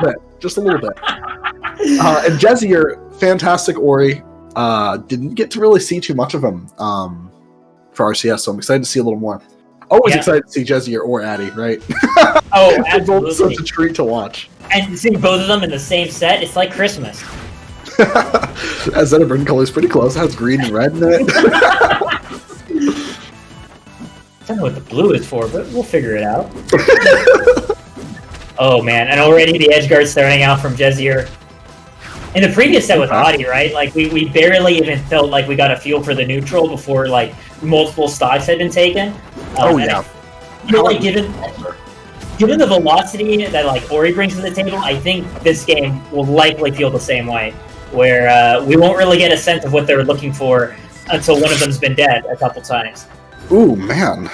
bit. Just a little bit. And Jesier, fantastic Ori. Didn't get to really see too much of him for RCS, so I'm excited to see a little more. Always excited to see Jesier or Addy, right? Oh, absolutely. Such a treat to watch. And seeing both of them in the same set, it's like Christmas. As Zetterburn color's pretty close. It has green and red in it. I don't know what the blue is for, but we'll figure it out. Oh man, and already the edge guard's starting out from Jesier. In the previous set with Adi, right? Like we barely even felt like we got a feel for the neutral before like multiple stocks had been taken. Yeah. I feel like given the velocity that like Ori brings to the table, I think this game will likely feel the same way, where we won't really get a sense of what they're looking for until one of them's been dead a couple times. Ooh, man.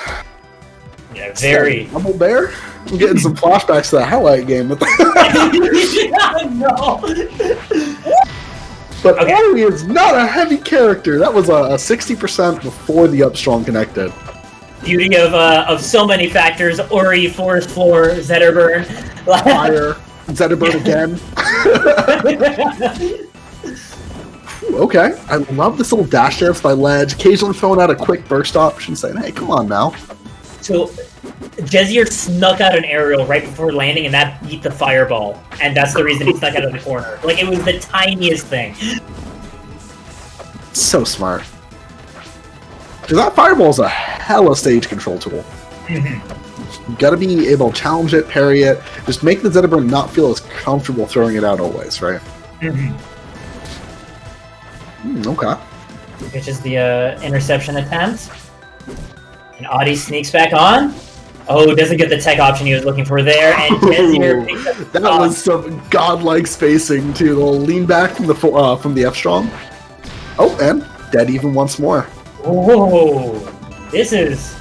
Yeah, very. Double bear? I'm getting some flashbacks to that highlight game with that. No. But Ori is not a heavy character. That was a 60% before the upstrong connected. Beauty of so many factors: Ori, Forest Floor, Zetterburn, Fire, Zetterburn again. Okay, I love this little dash dance by Ledge. Occasionally throwing out a quick burst option, saying, "Hey, come on now." So, Jesier snuck out an aerial right before landing, and that beat the fireball, and that's the reason he snuck out of the corner. Like it was the tiniest thing. So smart. Because that fireball is a hella stage control tool. You gotta be able to challenge it, parry it, just make the Zetterburn not feel as comfortable throwing it out always, right? Okay. Which is the interception attempt. And Adi sneaks back on. Oh, doesn't get the tech option he was looking for there. And Jesier picks up the that was some godlike spacing too. The little lean back from the F strong. Oh, and dead even once more. Whoa, this is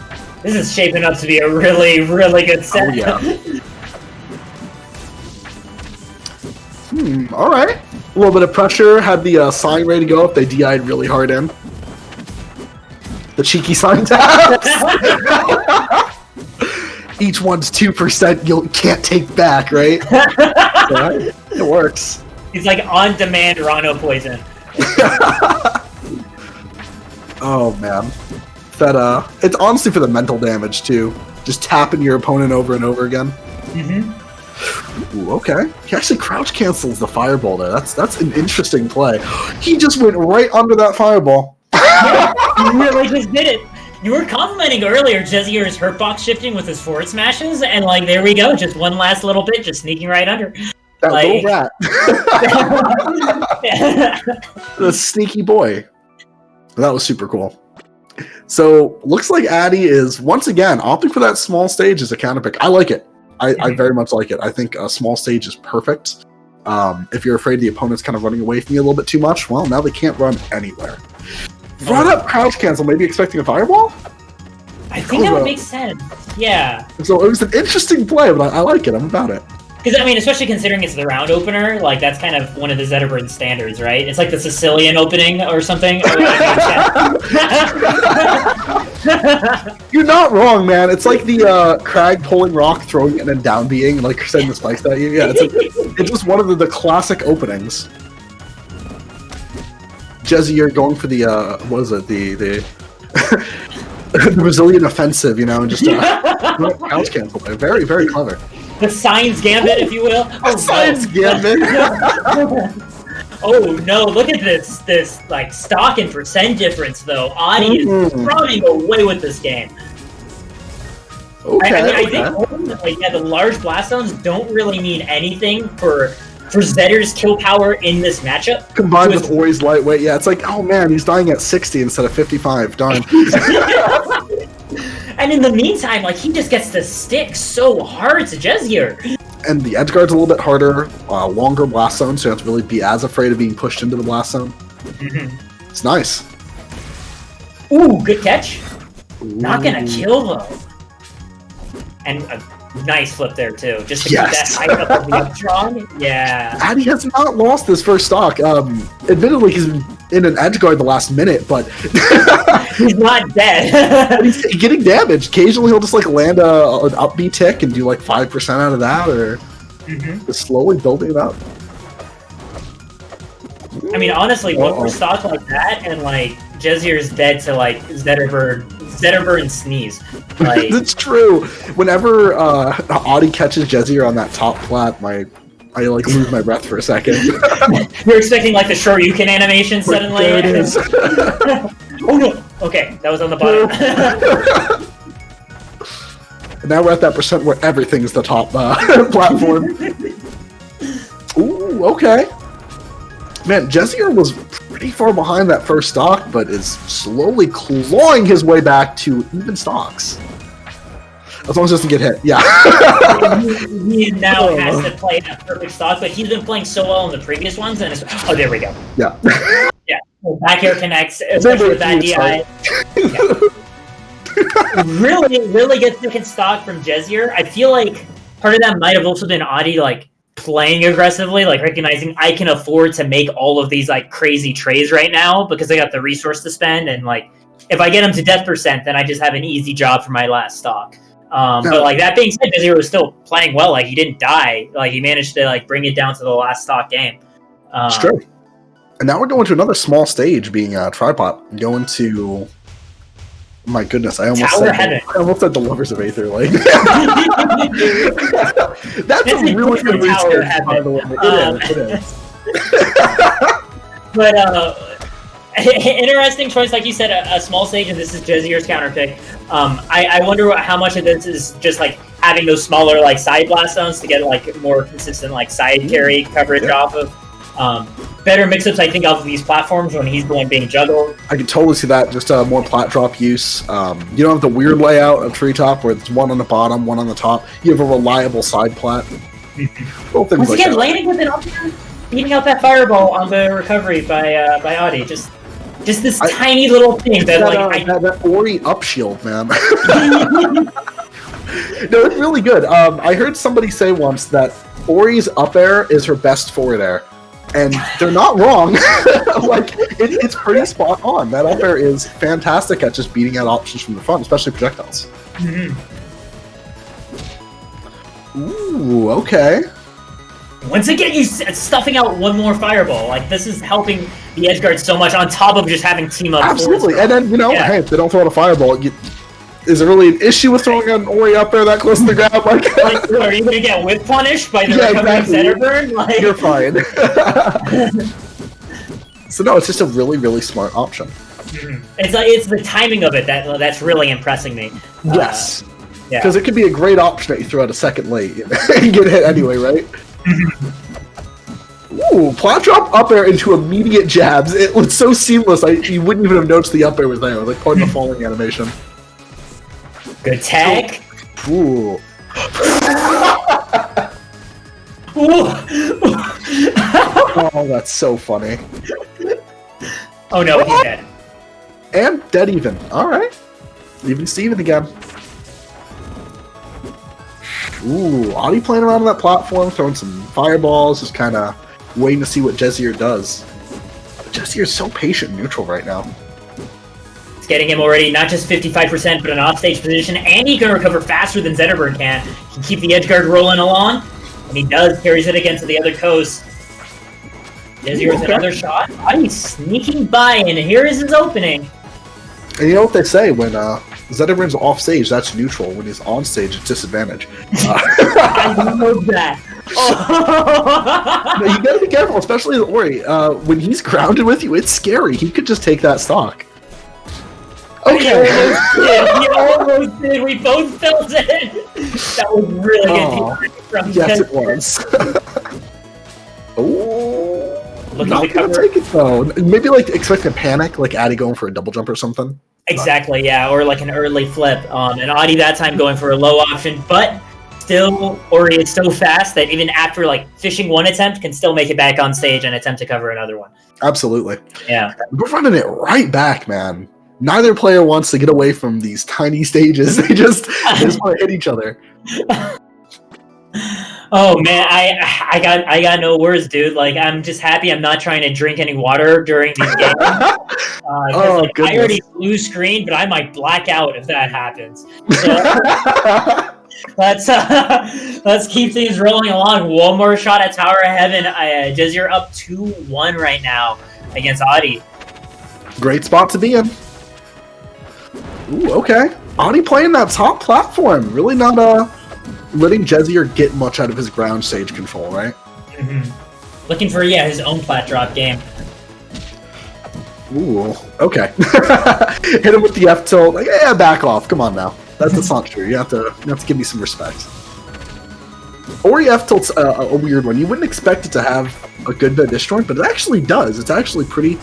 shaping up to be a really, really good set. Oh, yeah. All right. A little bit of pressure. Had the sign ready to go if they DI'd really hard in. The cheeky sign taps. Each one's 2%. You can't take back, right? Yeah, it works. It's like on-demand Rhino poison. Oh man, that it's honestly for the mental damage too. Just tapping your opponent over and over again. Ooh, okay. He actually crouch cancels the fireball there. That's an interesting play. He just went right under that fireball. Yeah, you really just did it. You were complimenting earlier Jesier's hurtbox shifting with his forward smashes, and like there we go, just one last little bit, just sneaking right under. That little rat. The sneaky boy. That was super cool. So, looks like Addy is, once again, opting for that small stage as a counter pick. I like it. I very much like it. I think a small stage is perfect. If you're afraid the opponent's kind of running away from you a little bit too much, well, now they can't run anywhere. Run up crouch cancel, maybe expecting a fireball? I think that would make sense. Yeah. So, it was an interesting play, but I like it. I'm about it. Because, I mean, especially considering it's the round opener, like, that's kind of one of the Zetterburn standards, right? It's like the Sicilian opening or something. You're not wrong, man. It's like the Crag pulling rock, throwing it, and then down being, like, sending the spikes at you. Yeah, it's just one of the classic openings. Jesier going for the, what is it, the the Brazilian offensive, you know, and just couch cancel. Very, very clever. The Science Gambit, if you will. Oh, Science Gambit. Oh no! Look at this like stock and percent difference though. Adi is running away with this game. Okay. I think the large blast zones don't really mean anything for Zetter's kill power in this matchup. Combined with Ori's lightweight, yeah, it's like, oh man, he's dying at 60 instead of 55. Darn. And in the meantime, like, he just gets to stick so hard to Jesier. And the edge guard's a little bit harder, longer blast zone, so you don't have to really be as afraid of being pushed into the blast zone. It's nice. Ooh, good catch. Ooh. Not gonna kill, though. And a nice flip there, too. Just to keep that height up of the upstrong. Yeah. Addy has not lost this first stock. Admittedly, he's been in an edge guard the last minute, but he's not dead. He's getting damaged. Occasionally, he'll just like land an up B tick and do like 5% out of that, or Just slowly building it up. I mean, honestly, one more stock like that, and like Jesier's dead to like Zetterburn and Sneeze. Like, That's true. Whenever Audie catches Jesier on that top plat, I like lose my breath for a second. You're expecting like the Shoryuken animation suddenly. There it is. Oh no! Okay, that was on the bottom. And now we're at that percent where everything's the top platform. Ooh, okay. Man, Jesier was pretty far behind that first stock, but is slowly clawing his way back to even stocks. As long as it doesn't get hit, yeah. He now has to play a perfect stock, but he's been playing so well in the previous ones, and oh, there we go. Yeah. Yeah, back air connects, especially with that DI. Yeah. Really good second stock from Jesier. I feel like part of that might have also been Audie, like, playing aggressively, like recognizing I can afford to make all of these like crazy trades right now because I got the resource to spend, and like if I get him to death percent, then I just have an easy job for my last stock. But like that being said, Jesier was still playing well. Like he didn't die. Like he managed to like bring it down to the last stock game. It's true. And now we're going to another small stage, being Tripod, going to. My goodness, I almost said the Lovers of Aether. Like that's a really good research, by the way. It is. But interesting choice, like you said, a small stage, and this is Jesier's counter pick. I wonder how much of this is just like having those smaller like side blast zones to get like more consistent like side carry coverage off of. Better mix-ups, I think, off of these platforms when he's the one being juggled. I can totally see that. Just more plat drop use. You don't have the weird layout of Treetop where it's one on the bottom, one on the top. You have a reliable side plat. Once again, landing with an up air, beating out that fireball on the recovery by Audie. Just this tiny little thing that Ori up shield, man. No, it's really good. I heard somebody say once that Ori's up air is her best forward air. And they're not wrong. Like it's pretty spot on. That up air is fantastic at just beating out options from the front, especially projectiles. Ooh, okay. Once again, you stuffing out one more fireball. Like this is helping the edge guard so much. On top of just having team up. Absolutely, and then hey, if they don't throw out a fireball, is there really an issue with throwing an Ori up there that close to the ground? Like are you gonna get whip punished by the recovering Zetterburn? Like you're fine. So no, it's just a really, really smart option. It's the timing of it that's really impressing me. Yes, because it could be a great option that you throw out a second late and get hit anyway, right? Ooh, plat drop up air into immediate jabs. It was so seamless. You wouldn't even have noticed the up air was there. Like part of the falling animation. Good tag. Ooh. Oh, that's so funny. Oh no, he's dead. And dead even. Alright. Even Steven again. Ooh, Audie playing around on that platform, throwing some fireballs, just kind of waiting to see what Jesier does. Jesier's so patient and neutral right now. It's getting him already not just 55%, but an offstage position, and he can recover faster than Zetterburn can. He can keep the edge guard rolling along, and he does, carries it against the other coast. Jesier with another shot. He's sneaking by, and here is his opening. And you know what they say, when Zetterburn's off stage, that's neutral. When he's on stage, it's disadvantage. I love that. No, you gotta be careful, especially with Ori. When he's grounded with you, it's scary. He could just take that stock. Okay. He almost did. We both felt it. That was really good. From yes, it was. Oh. Not gonna take it though. Maybe like expecting a panic, like Addie going for a double jump or something. Exactly, yeah, or like an early flip. And Audie that time going for a low option, but still Ori is so fast that even after like fishing one attempt, can still make it back on stage and attempt to cover another one. Absolutely. Yeah. We're running it right back, man. Neither player wants to get away from these tiny stages. They just want to hit each other. Oh man, I got no words, dude. Like I'm just happy I'm not trying to drink any water during these games. I already blue screen, but I might black out if that happens. So, Let's keep things rolling along. One more shot at Tower of Heaven. Jesier up 2-1 right now against Adi. Great spot to be in. Ooh, okay. Adi playing that top platform. Really not letting Jesier get much out of his ground stage control, right? Mm-hmm. Looking for, his own plat drop game. Ooh, okay. Hit him with the F tilt. Like, yeah, back off. Come on now. That's not true. You have to give me some respect. Ori F tilt's a weird one. You wouldn't expect it to have a good bit of disjoint, but it actually does. It's actually pretty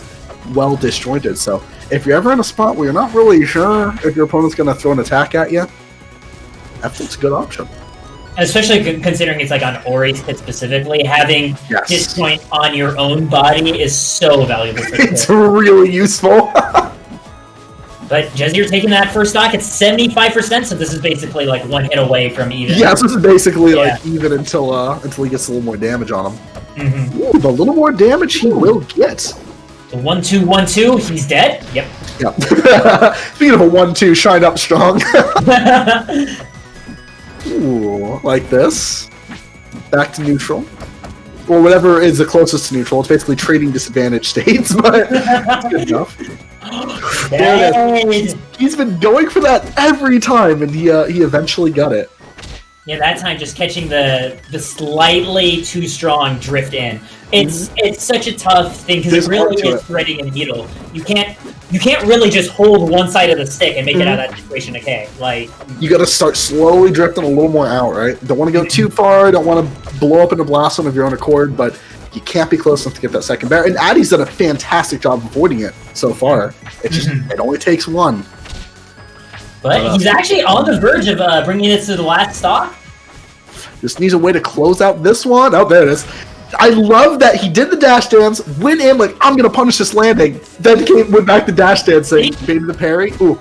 well disjointed. So if you're ever in a spot where you're not really sure if your opponent's going to throw an attack at you, F tilt's a good option. Especially considering it's like on Ori's hit specifically, having disjoint on your own body is so valuable. It's really useful. But Jesier taking that first stock, it's 75%, so this is basically like one hit away from even. Yeah, this is basically like even until he gets a little more damage on him. Mm-hmm. Ooh, the little more damage he will get. So 1-2-1-2, he's dead? Yep. Speaking of a 1-2, shine up strong. Ooh, like this. Back to neutral. Or whatever is the closest to neutral. It's basically trading disadvantage states, but it's good enough. There it is. He's been going for that every time, and he eventually got it. Yeah, that time just catching the slightly too strong drift in. It's such a tough thing because it really is threading a needle. You can't really just hold one side of the stick and make it out of that situation okay. Like you got to start slowly drifting a little more out, right? Don't want to go too far. Don't want to blow up into blast zone of your own accord, but you can't be close enough to get that second bear. And Adi's done a fantastic job of avoiding it so far. It just it only takes one. But he's actually on the verge of bringing it to the last stock. Just needs a way to close out this one. Oh, there it is. I love that he did the dash dance, went in like, I'm going to punish this landing, then went back to dash dancing, baited the parry. Ooh.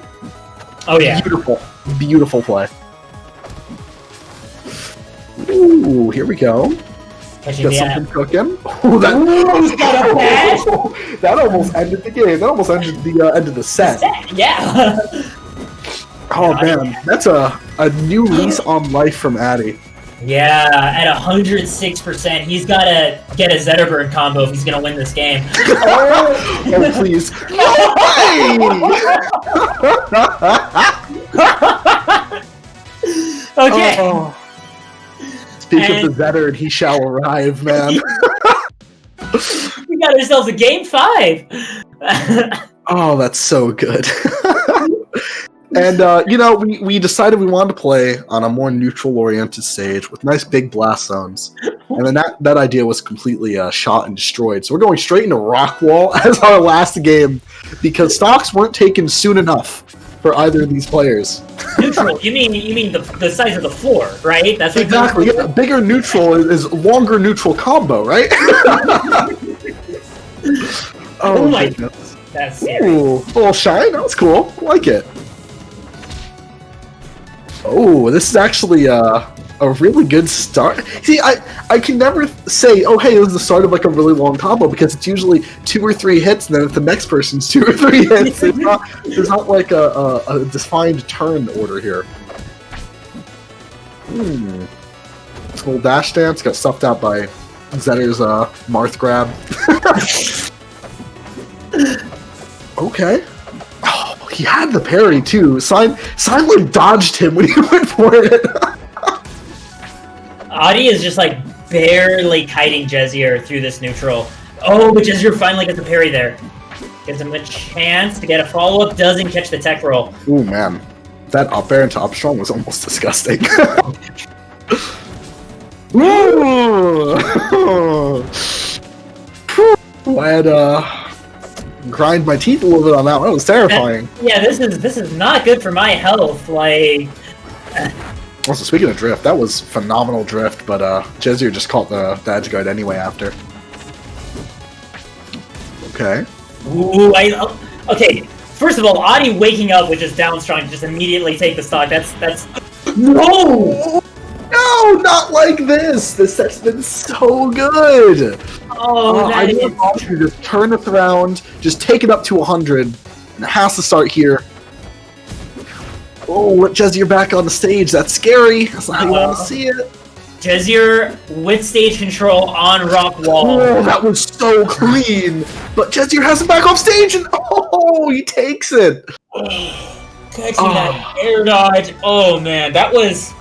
Oh, yeah. Beautiful. Beautiful play. Ooh, here we go. Got something cooking. Ooh, that almost ended the game. That almost ended the end of the set. Yeah. Oh, man. That's a new lease on life from Adi. Yeah, at 106%, he's got to get a Zetterberg combo if he's going to win this game. Oh, please. No way! Okay. Speak of the Zetter, he shall arrive, man. We got ourselves a game 5. Oh, that's so good. And, we decided we wanted to play on a more neutral-oriented stage with nice big blast zones. And then that idea was completely shot and destroyed. So we're going straight into Rockwall as our last game because stocks weren't taken soon enough for either of these players. Neutral? You mean the size of the floor, right? That's what exactly. Yeah, bigger neutral is longer neutral combo, right? Oh my goodness. That's scary. Ooh, a little shine. That was cool. I like it. Oh, this is actually a really good start. See, I can never say, oh, hey, this is the start of like a really long combo because it's usually 2 or 3 hits, and then if the next person's 2 or 3 hits, there's not like a defined turn order here. Little dash dance got stuffed out by Zetter's Marth grab. Okay. He had the parry too. Silent dodged him when he went for it. Adi is just like barely kiting Jesier through this neutral. Oh, but Jesier finally gets the parry there. Gives him a chance to get a follow-up, doesn't catch the tech roll. Ooh, man. That up air into up strong was almost disgusting. I had grind my teeth a little bit on that one. It was terrifying. This is not good for my health. Like. Also, speaking of drift, that was phenomenal drift, but Jesier just caught the edge guard anyway after. Okay. Ooh, okay. First of all, Adi waking up with just down strong to just immediately take the stock. That's no. No, not like this. This set's been so good. Oh, I want you to just turn this around, just take it up to 100, and it has to start here. Oh, Jesier back on the stage. That's scary. That's not how you want to see it. Jesier with stage control on rock wall. Oh, that was so clean. But Jesier has him back off stage, and he takes it. Catching that air dodge. Oh man, that was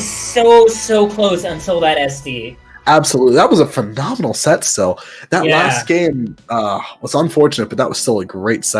so close until that SD. Absolutely, that was a phenomenal set. Still, that last game was unfortunate, but that was still a great set.